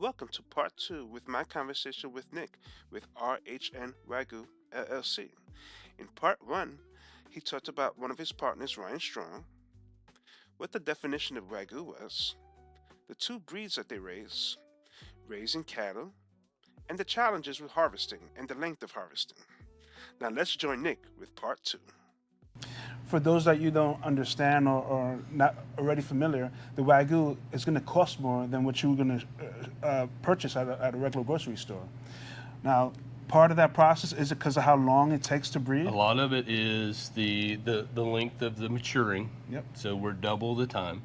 Welcome to part two with my conversation with Nick with RHN Wagyu LLC. In part one, he talked about one of his partners, Ryan Strong, what the definition of Wagyu was, the two breeds that they raise, raising cattle, and the challenges with harvesting and the length of harvesting. Now let's join Nick with part two. For those that you don't understand or not already familiar, the Wagyu is going to cost more than what you're going to purchase at a regular grocery store. Now, part of that process, is it because of how long it takes to breed? A lot of it is the length of the maturing. Yep. So we're double the time.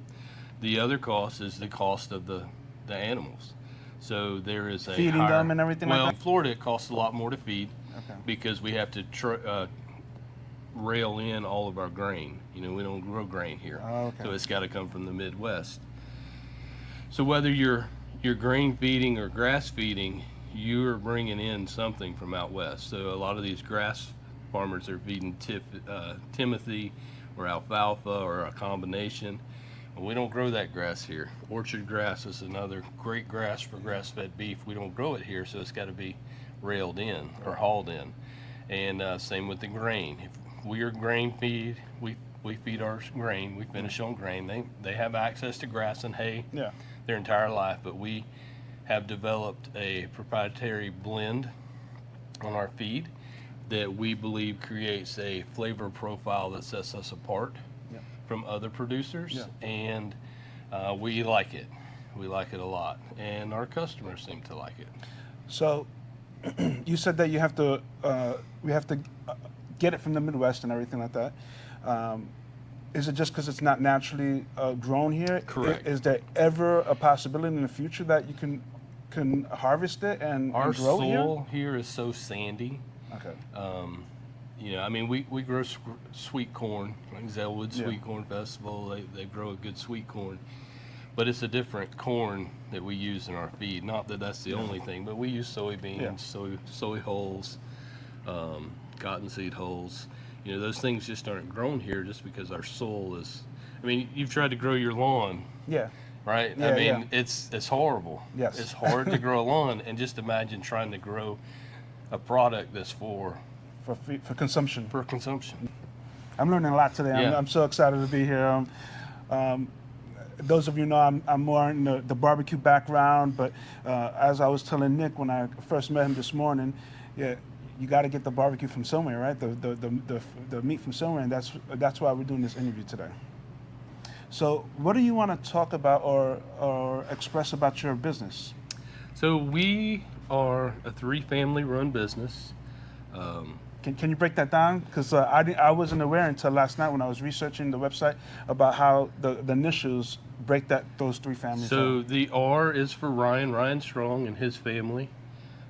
The other cost is the cost of the animals. So there is a feeding higher, them and everything well, like that? in Florida, it costs a lot more to feed Okay. because we have to rail in all of our grain. You know, we don't grow grain here. Oh, okay. So it's got to come from the Midwest. So whether you're grain feeding or grass feeding, you're bringing in something from out west. So a lot of these grass farmers are feeding Timothy or alfalfa or a combination. Well, we don't grow that grass here. Orchard grass is another great grass for grass-fed beef. We don't grow it here, so it's got to be railed in or hauled in. And same with the grain. If we are grain feed, we feed our grain, we finish on grain. They have access to grass and hay their entire life, but we have developed a proprietary blend on our feed that we believe creates a flavor profile that sets us apart from other producers, and we like it. We like it a lot, and our customers seem to like it. So, you said that you have to, we have to get it from the Midwest and everything like that. Is it just because it's not naturally grown here? Correct. Is there ever a possibility in the future that you can harvest it and Our grow it here? soil here is so sandy. Okay. You know, I mean, we grow sweet corn, like Zellwood Sweet Corn Festival. They grow a good sweet corn, but it's a different corn that we use in our feed. Not that that's the only thing, but we use soybeans, soy hulls, cottonseed hulls. You know, those things just aren't grown here just because our soil is. I mean, you've tried to grow your lawn. Yeah. Right. Yeah, I mean, it's horrible. Yes. It's hard to grow a lawn, and just imagine trying to grow a product that's for consumption. for consumption. I'm learning a lot today. I'm so excited to be here. Those of you know I'm more in the barbecue background, but as I was telling Nick when I first met him this morning, you got to get the barbecue from somewhere, right? The meat from somewhere, and that's why we're doing this interview today. So, what do you want to talk about or express about your business? So we are a 3-family run business. Can you break that down? Because I wasn't aware until last night when I was researching the website about how the initials break those 3 families. So the R is for Ryan Strong and his family.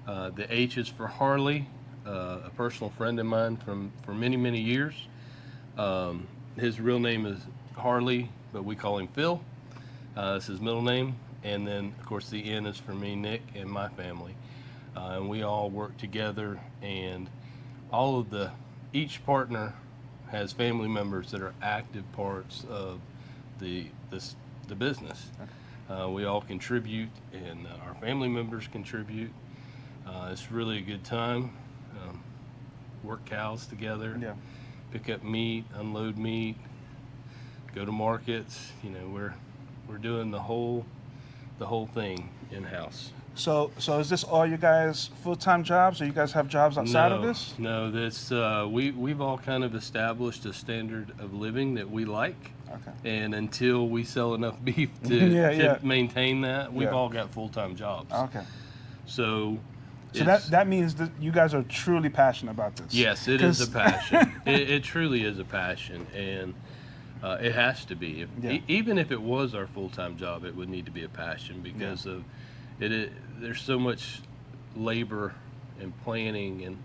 The H is for Harley, a personal friend of mine for many years. His real name is Harley, but we call him Phil. It's his middle name. And then, of course, the N is for me, Nick, and my family. And we all work together, and each partner has family members that are active parts of the business. We all contribute, and our family members contribute. It's really a good time. Work cows together, pick up meat, unload meat, go to markets. You know, we're doing the whole thing in-house. So is this all you guys full-time jobs, or you guys have jobs outside of this? No, that's we've all kind of established a standard of living that we like. Okay. And until we sell enough beef to maintain that, we've all got full-time jobs. Okay. So that means that you guys are truly passionate about this. Yes, it is a passion. It truly is a passion, and it has to be. Even if it was our full-time job, it would need to be a passion because of it. There's so much labor and planning,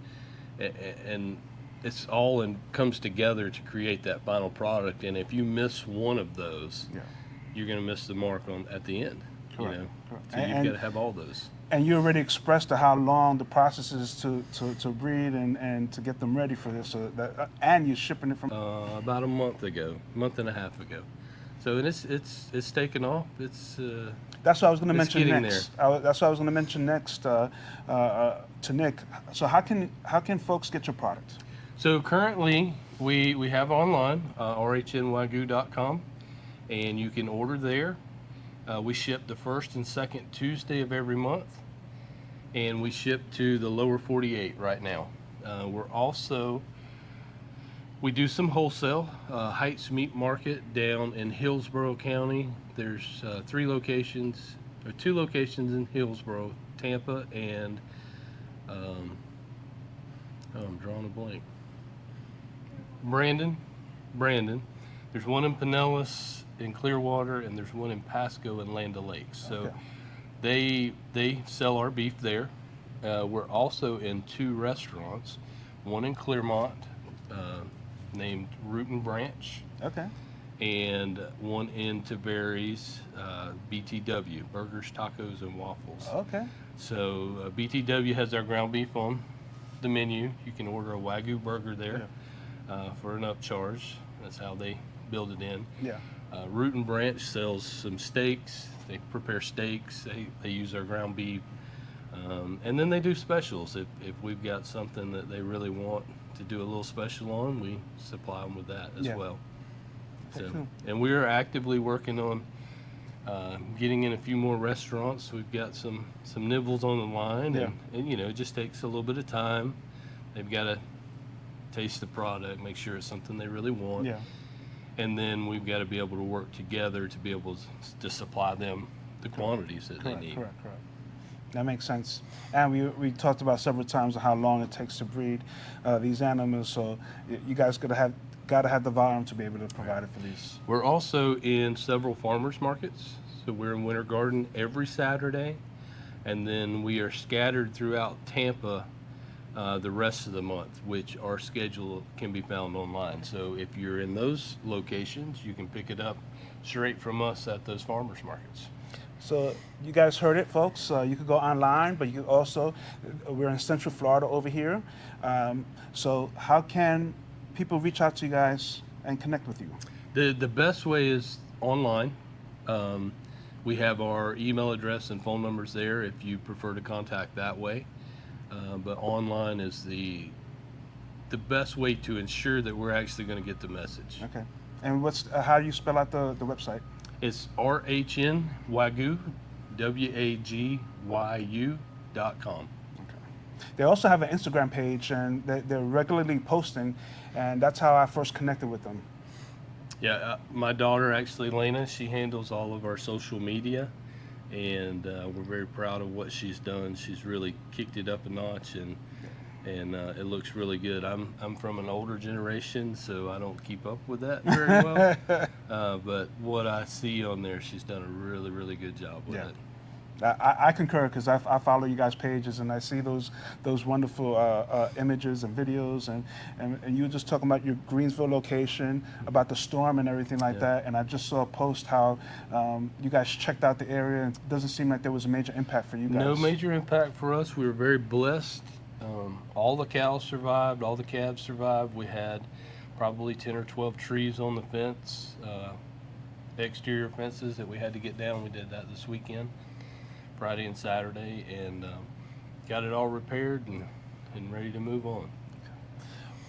and it's all comes together to create that final product. And if you miss one of those, you're going to miss the mark at the end. Correct. You know, so you've got to have all those. And you already expressed how long the process is to breed and to get them ready for this. So that and you're shipping it from about a month and a half ago. So and it's taken off. It's That's what I was going to mention getting next. That's what I was going to mention next to Nick. So how can folks get your product? So currently we have online rhnwagyu.com, and you can order there. We ship the first and second Tuesday of every month, and we ship to the lower 48 right now. We do some wholesale. Heights Meat Market down in Hillsborough County. There's 2 locations in Hillsborough, Tampa, and I'm drawing a blank. Brandon. There's one in Pinellas, in Clearwater, and there's one in Pasco and Land O'Lakes. So they sell our beef there. We're also in 2 restaurants, one in Clearmont, named Root and Branch. Okay. And one in Tavares, BTW, Burgers, Tacos, and Waffles. Okay. So BTW has our ground beef on the menu. You can order a Wagyu burger there for an upcharge. That's how they build it in. Yeah. Root and Branch sells some steaks. They prepare steaks. They use our ground beef. And then they do specials. If we've got something that they really want to do a little special on, we supply them with that as well. So, and we are actively working on getting in a few more restaurants. We've got some nibbles on the line, and you know, it just takes a little bit of time. They've got to taste the product, make sure it's something they really want. Yeah. And then we've got to be able to work together to be able to supply them the quantities that they need. Correct. That makes sense. And we talked about several times how long it takes to breed these animals. So you guys got to have the volume to be able to provide it for these. We're also in several farmers markets. So we're in Winter Garden every Saturday, and then we are scattered throughout Tampa the rest of the month, which our schedule can be found online. So if you're in those locations, you can pick it up straight from us at those farmers markets. So you guys heard it, folks. You could go online, but you could also, we're in Central Florida over here. So how can people reach out to you guys and connect with you? The best way is online. We have our email address and phone numbers there if you prefer to contact that way. But online is the best way to ensure that we're actually going to get the message. Okay. And how do you spell out the website? It's RHN Wagyu, WAGYU.com. Okay. They also have an Instagram page, and they're regularly posting, and that's how I first connected with them. Yeah, my daughter, actually, Lena, she handles all of our social media, and we're very proud of what she's done. She's really kicked it up a notch, and it looks really good. I'm from an older generation, so I don't keep up with that very well. But what I see on there, she's done a really, really good job with it. I concur, because I follow you guys' pages, and I see those wonderful images and videos, and you were just talking about your Greensville location, about the storm and everything like that, and I just saw a post how you guys checked out the area, and it doesn't seem like there was a major impact for you guys. No major impact for us. We were very blessed. All the cows survived, all the calves survived. We had probably 10 or 12 trees on the fence, exterior fences that we had to get down. We did that this weekend, Friday and Saturday, and got it all repaired and ready to move on.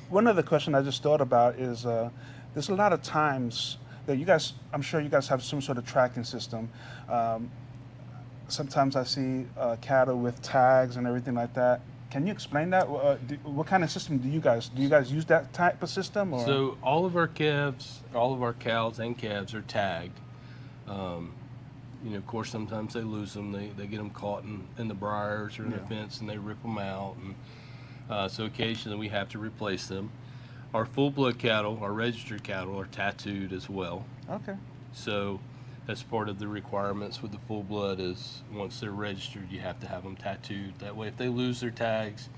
One other question I just thought about is there's a lot of times that you guys, I'm sure you guys have some sort of tracking system. Sometimes I see cattle with tags and everything like that. Can you explain that? What kind of system do you guys use that type of system? Or? So all of our cows and calves are tagged. You know, of course, sometimes they lose them. They get them caught in the briars or in the fence, and they rip them out. And so occasionally we have to replace them. Our full-blood cattle, our registered cattle, are tattooed as well. Okay. So that's part of the requirements with the full blood is once they're registered, you have to have them tattooed. That way, if they lose their tags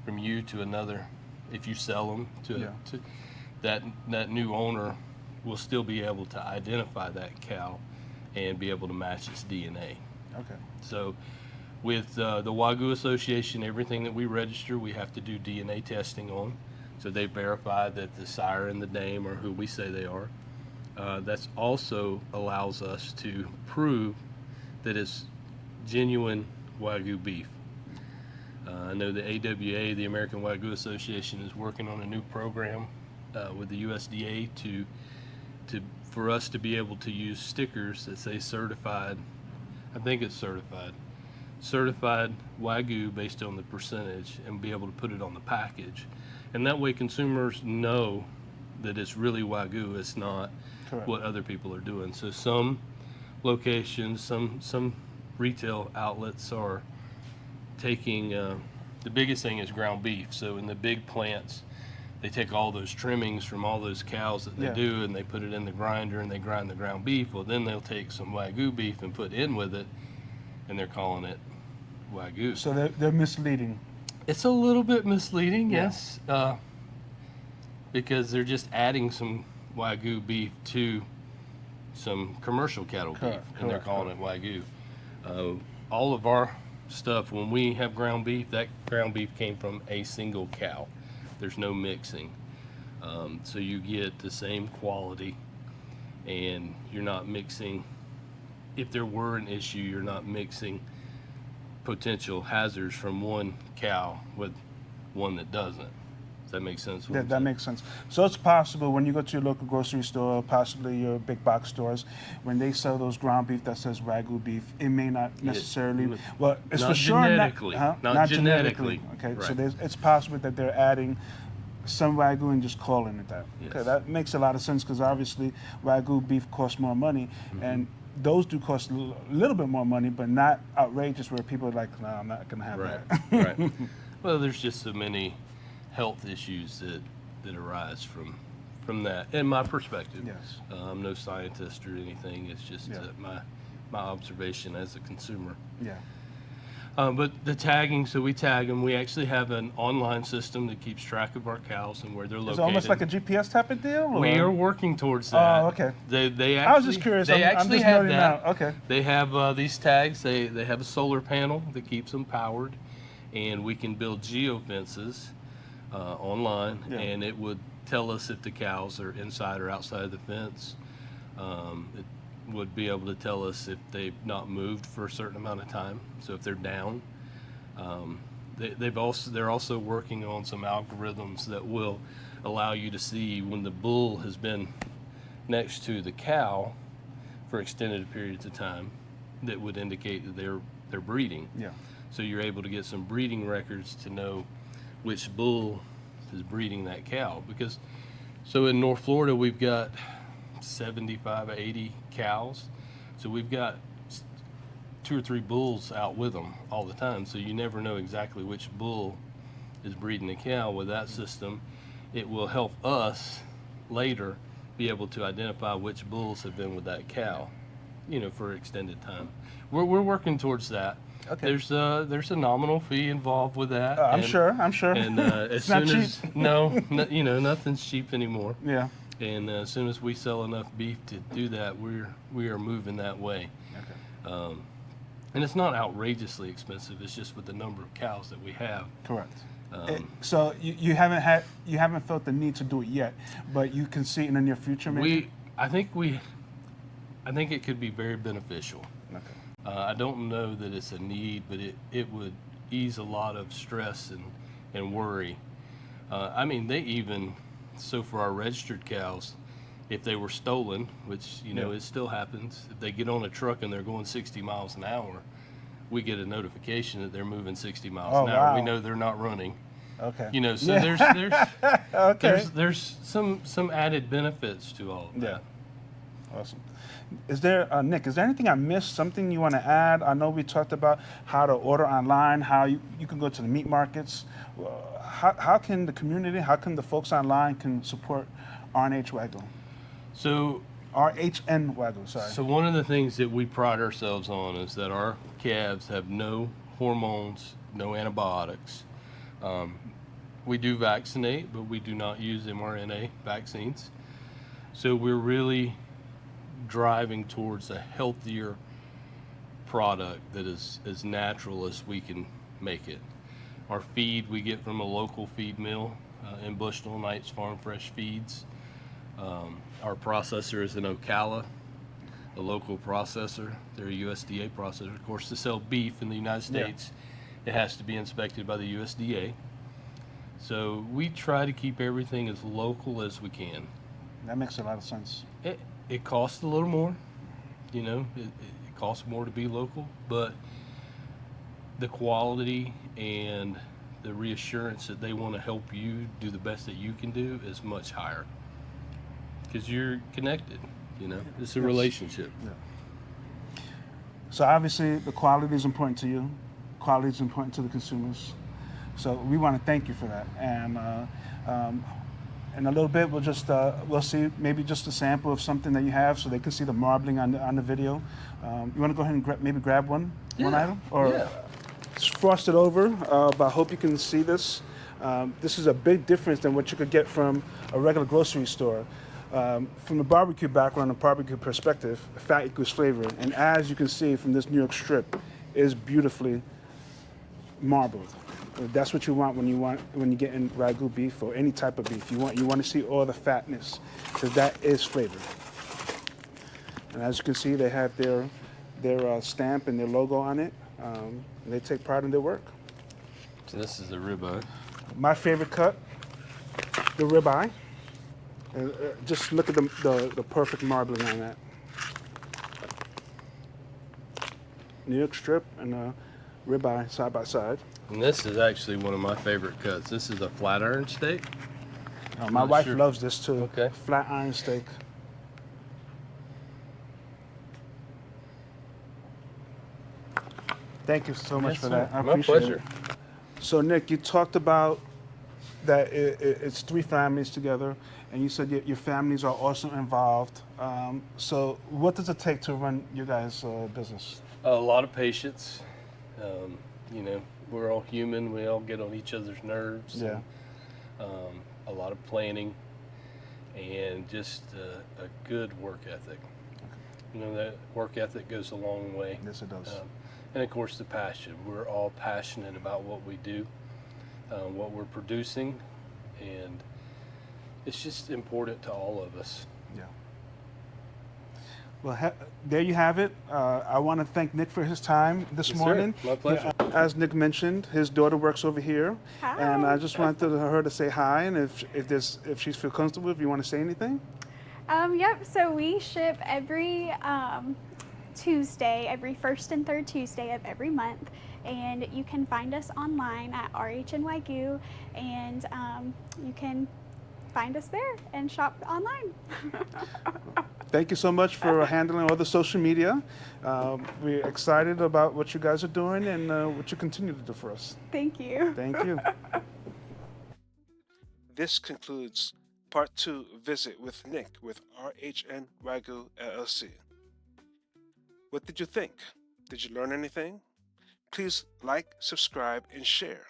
from you to another, if you sell them to that new owner, will still be able to identify that cow and be able to match its DNA. Okay. So with the Wagyu Association, everything that we register, we have to do DNA testing on. So they verify that the sire and the dame are who we say they are. That's also allows us to prove that it's genuine Wagyu beef. I know the AWA, the American Wagyu Association, is working on a new program with the USDA for us to be able to use stickers that say certified. I think it's certified Wagyu based on the percentage, and be able to put it on the package, and that way consumers know that it's really Wagyu. It's not Correct. what other people are doing. So some locations, some retail outlets are taking the biggest thing is ground beef. So in the big plants, they take all those trimmings from all those cows that they Yeah. do, and they put it in the grinder and they grind the ground beef. Well, then they'll take some Wagyu beef and put in with it, and they're calling it Wagyu. So they're misleading. It's a little bit misleading, Yeah. yes, because they're just adding some Wagyu beef to some commercial cattle beef, Correct, and they're correct, calling it Wagyu. All of our stuff, when we have ground beef, that ground beef came from a single cow. There's no mixing. So you get the same quality, and you're not mixing. If there were an issue, you're not mixing potential hazards from one cow with one that doesn't. Does that make sense? That makes sense. So it's possible when you go to your local grocery store, possibly your big box stores, when they sell those ground beef that says Wagyu beef, it may not necessarily. Well, it's not for sure genetically. Not genetically. Okay, so Right. it's possible that they're adding some Wagyu and just calling it that. Yes. Okay, that makes a lot of sense because obviously Wagyu beef costs more money, and those do cost a little bit more money, but not outrageous where people are like, no, I'm not going to have Right, that. right. Well, there's just so many health issues that arise from that, in my perspective. Yes. I'm no scientist or anything. It's just Yeah. my observation as a consumer. Yeah. But the tagging, so we tag them. We actually have an online system that keeps track of our cows and where they're located. It's almost like a GPS type of deal? We or- are working towards that. Oh, okay. They actually, I was just curious. They I'm actually just have noting that. now. Okay. They have these tags. They have a solar panel that keeps them powered, and we can build geofences online, Yeah. and it would tell us if the cows are inside or outside of the fence. It would be able to tell us if they've not moved for a certain amount of time. So if they're down, they're also working on some algorithms that will allow you to see when the bull has been next to the cow for extended periods of time, that would indicate that they're breeding. Yeah. So you're able to get some breeding records to know which bull is breeding that cow. Because so in North Florida we've got 75 or 80 cows, so we've got 2 or 3 bulls out with them all the time, so you never know exactly which bull is breeding a cow. With that system, it will help us later be able to identify which bulls have been with that cow, for extended time. We're working towards that. Okay. There's a nominal fee involved with that. I'm sure. And as It's not soon cheap. as nothing's cheap anymore. Yeah. And as soon as we sell enough beef to do that, we are moving that way. Okay. And it's not outrageously expensive. It's just with the number of cows that we have. Correct. So you haven't felt the need to do it yet, but you can see it in the near future, maybe. I think it could be very beneficial. Okay. I don't know that it's a need, but it would ease a lot of stress and worry. They even, so for our registered cows, if they were stolen, which, it still happens, if they get on a truck and they're going 60 miles an hour, we get a notification that they're moving 60 miles an hour. Wow. We know they're not running. Okay. So Yeah. Okay. there's some added benefits to all of that. Yeah. Awesome. Is there, Nick, is there anything I missed, something you want to add? I know we talked about how to order online, how you can go to the meat markets. How can the community, how can the folks online can support RNH Wagyu? So RHN Wagyu, sorry. So one of the things that we pride ourselves on is that our calves have no hormones, no antibiotics. We do vaccinate, but we do not use mRNA vaccines. So we're really driving towards a healthier product that is as natural as we can make it. Our feed we get from a local feed mill in Bushnell, Knights Farm Fresh Feeds. Our processor is in Ocala, a local processor. They're a USDA processor. Of course, to sell beef in the United States, it has to be inspected by the USDA. So we try to keep everything as local as we can. That makes a lot of sense. It costs a little more, you know, it costs more to be local, but the quality and the reassurance that they want to help you do the best that you can do is much higher because you're connected, you know, it's a relationship. Yeah. So obviously the quality is important to you, quality is important to the consumers. So we want to thank you for that. And in a little bit, we'll see maybe just a sample of something that you have, so they can see the marbling on the video. You want to go ahead and maybe grab one item, or it's frosted over. But I hope you can see this. This is a big difference than what you could get from a regular grocery store. From the barbecue background and barbecue perspective, fat equals flavor, and as you can see from this New York strip, is beautifully marbled. That's what you want when you get in Wagyu beef or any type of beef. You want to see all the fatness, because that is flavor. And as you can see, they have their stamp and their logo on it. And they take pride in their work. So this is the ribeye. My favorite cut, the ribeye. Just look at the perfect marbling on that. New York strip and ribeye side by side. And this is actually one of my favorite cuts. This is a flat iron steak. My wife loves this too. Okay. Flat iron steak. Thank you so much for that. I appreciate it. So Nick, you talked about that it's 3 families together, and you said your families are also involved. So what does it take to run your guys' business? A lot of patience. You know, we're all human. We all get on each other's nerves. Yeah. And, a lot of planning and just a good work ethic. You know, that work ethic goes a long way. Yes, it does. And of course, the passion. We're all passionate about what we do, what we're producing, and it's just important to all of us. Yeah. Well, there you have it. I want to thank Nick for his time this morning. Sir. My pleasure. As Nick mentioned, his daughter works over here. Hi. And I just wanted her to say hi, and if she feels comfortable, if you want to say anything. Yep, so we ship every Tuesday, every first and third Tuesday of every month. And you can find us online at RHN Wagyu, and you can find us there and shop online. Thank you so much for handling all the social media. We're excited about what you guys are doing and what you continue to do for us. Thank you. Thank you. This concludes Part 2 Visit with Nick with RHN Wagyu LLC. What did you think? Did you learn anything? Please like, subscribe, and share.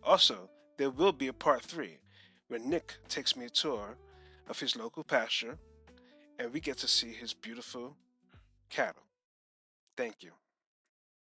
Also, there will be a Part 3 where Nick takes me a tour of his local pasture and we get to see his beautiful cattle. Thank you.